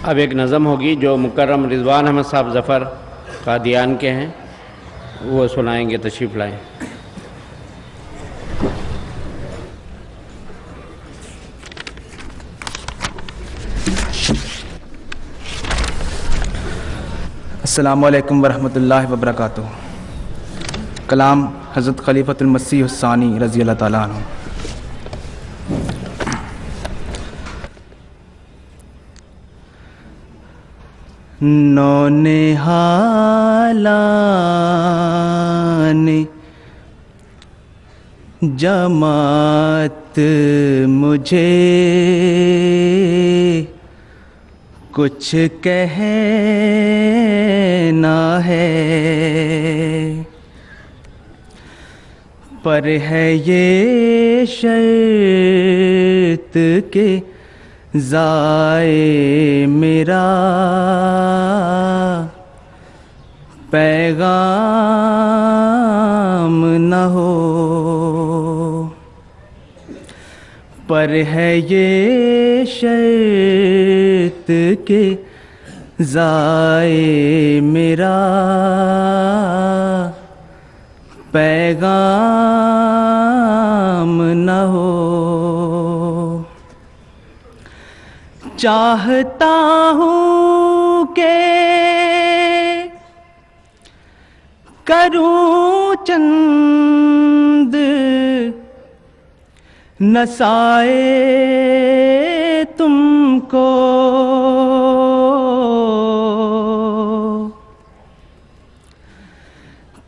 اب ایک نظم ہوگی جو مکرم رضوان احمد صاحب ظفر قادیان کے ہیں، وہ سنائیں گے، تشریف لائیں۔ السلام علیکم ورحمۃ اللہ وبرکاتہ۔ کلام حضرت خلیفۃ المسیح الثانی رضی اللہ تعالیٰ عنہ۔ نونہالان جماعت مجھے کچھ کہنا ہے، پر ہے یہ شرط کہ ضائع میرا پیغام نہ ہو، پر ہے یہ شرط کہ ضائع میرا پیغام نہ ہو۔ چاہتا ہوں کہ کروں چند نصائح تم کو،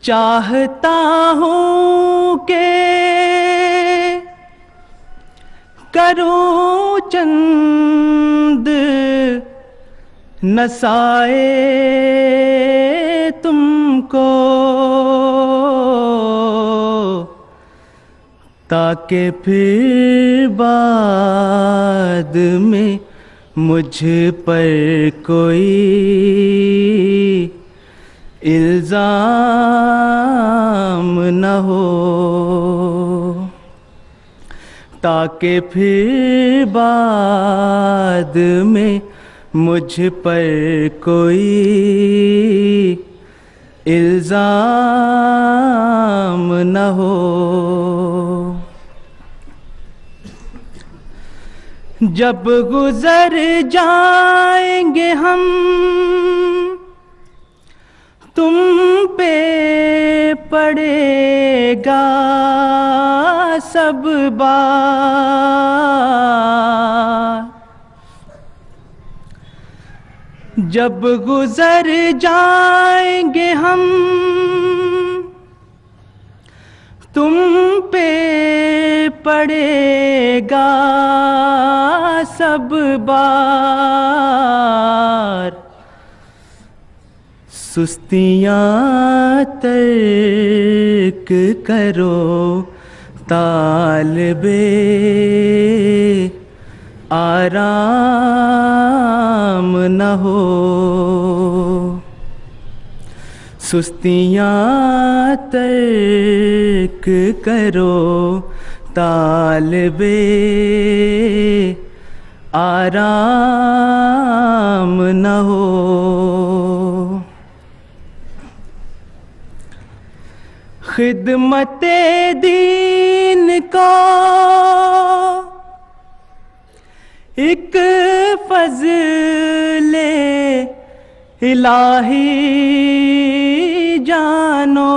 چاہتا ہوں کہ کروں چند نصائح تم کو، تاکہ پھر بعد میں مجھ پر کوئی الزام نہ ہو، تاکہ پھر بعد میں مجھ پر کوئی الزام نہ ہو۔ جب گزر جائیں گے ہم تم پہ پڑے گا سب بار، جب گزر جائیں گے ہم تم پہ پڑے گا سب بار، سستیاں ترک کرو طالب آرام نہ ہو، سستیاں ترک کرو طالب آرام نہ ہو۔ خدمت دین کو ایک فضل الہی جانو،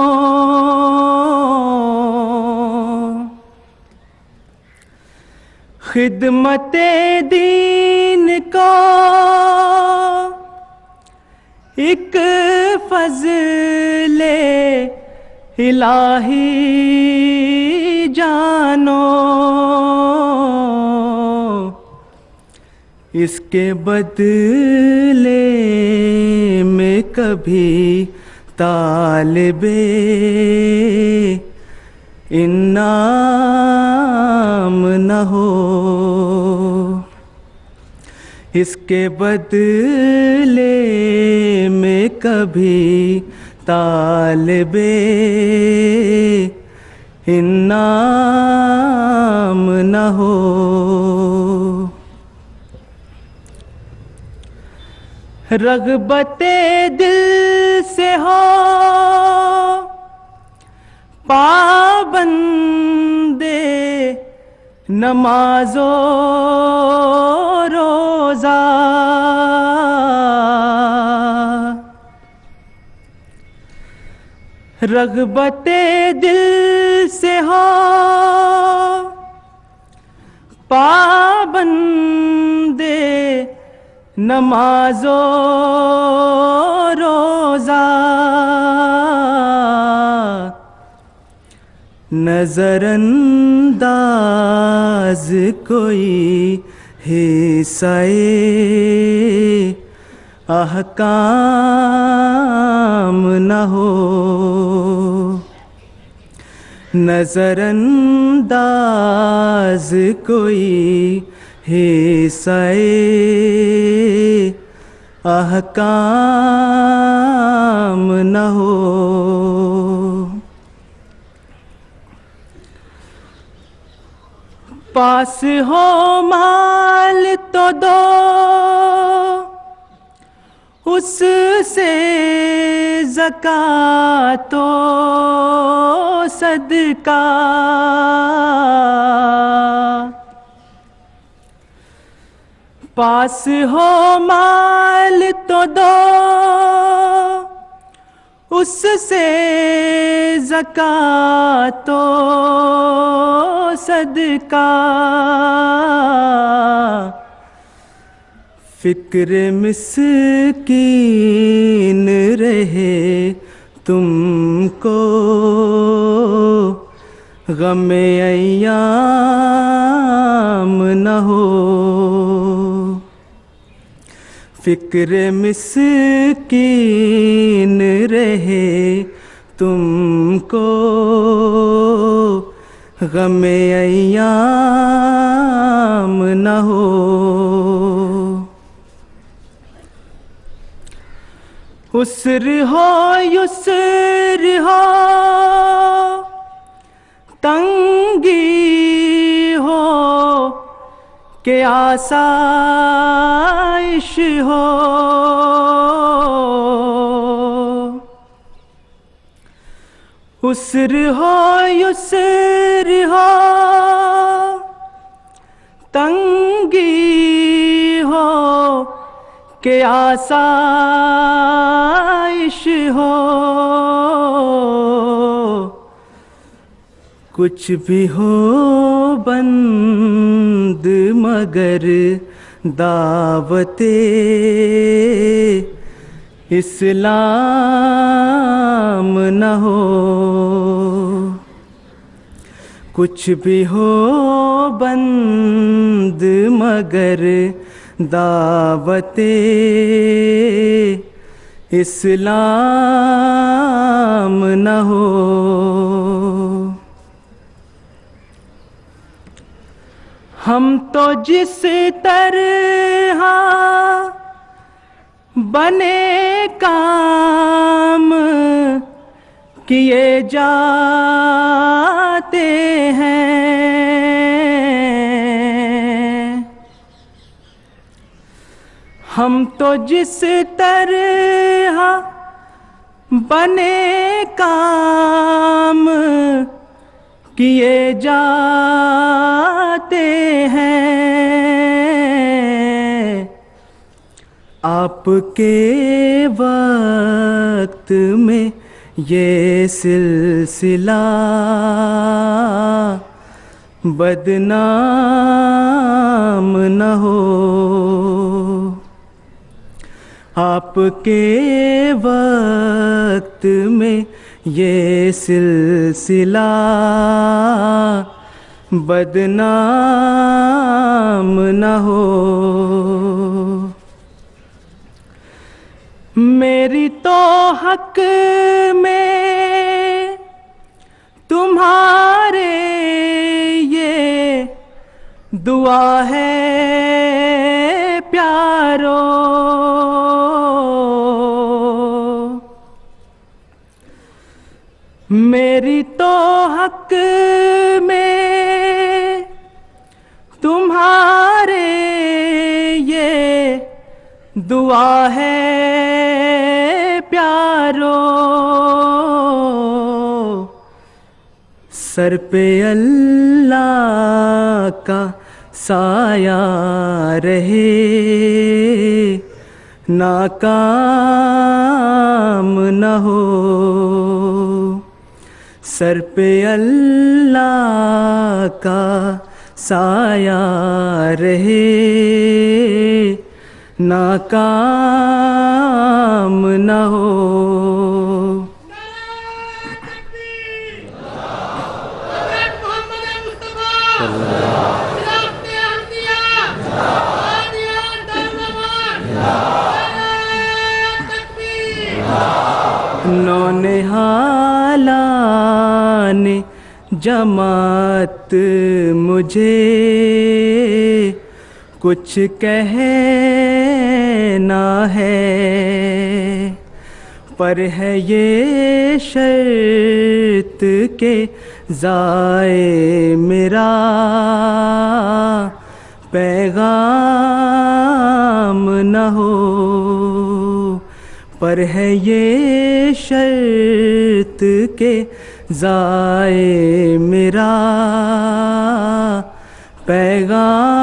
خدمت دین کو ایک فضل الہی جانو، اس کے بدلے میں کبھی طالب انعام نہ ہو، اس کے بدلے میں کبھی طالب انعام نہ ہو۔ رغبت دل سے ہو پابند نماز و روزہ، رغبت دل سے ہو پابند نماز و روزہ، نظر انداز کوئی حصہ احکام نہ ہو، نظر انداز کوئی حصہ احکام نہ ہو، پاس ہو مال تو دو اس سے زکوٰۃ و صدقہ، پاس ہو مال تو دو اس سے زکوٰۃ و صدقہ، فکر مسکین رہے تم کو، غم ایام نہ ہو، فکر مسکین رہے تم کو، غم ایام نہ ہو، عسر ہو یسر ہو تنگی ہو کہ آسائش ہو، عسر ہو یسر ہو تنگی ہو کہ آسائش ہو، کچھ بھی ہو بند مگر دعوت اسلام نہ ہو، کچھ بھی ہو بند مگر دعوت اسلام نہ ہو، ہم تو جس طرح بنے کام کیے جاتے ہیں، ہم تو جس طرح بنے کام کیے جاتے ہیں، آپ کے وقت میں یہ سلسلہ بدنام نہ ہو، آپ کے وقت میں یہ سلسلہ بدنام نہ ہو، میری تو حق میں تمہارے یہ دعا ہے پیارو، میری تو حق میں تمہارے یہ دعا ہے پیارو سر پہ اللہ کا سایہ رہے، ناکام نہ ہو، سر پہ اللہ کا سایہ رہے، ناکام نہ ہو۔ نونہالان جماعت مجھے کچھ کہنا ہے، پر ہے یہ شرط کہ ضائع میرا پیغام نہ ہو، پر ہے یہ شرط کہ ضائع میرا پیغام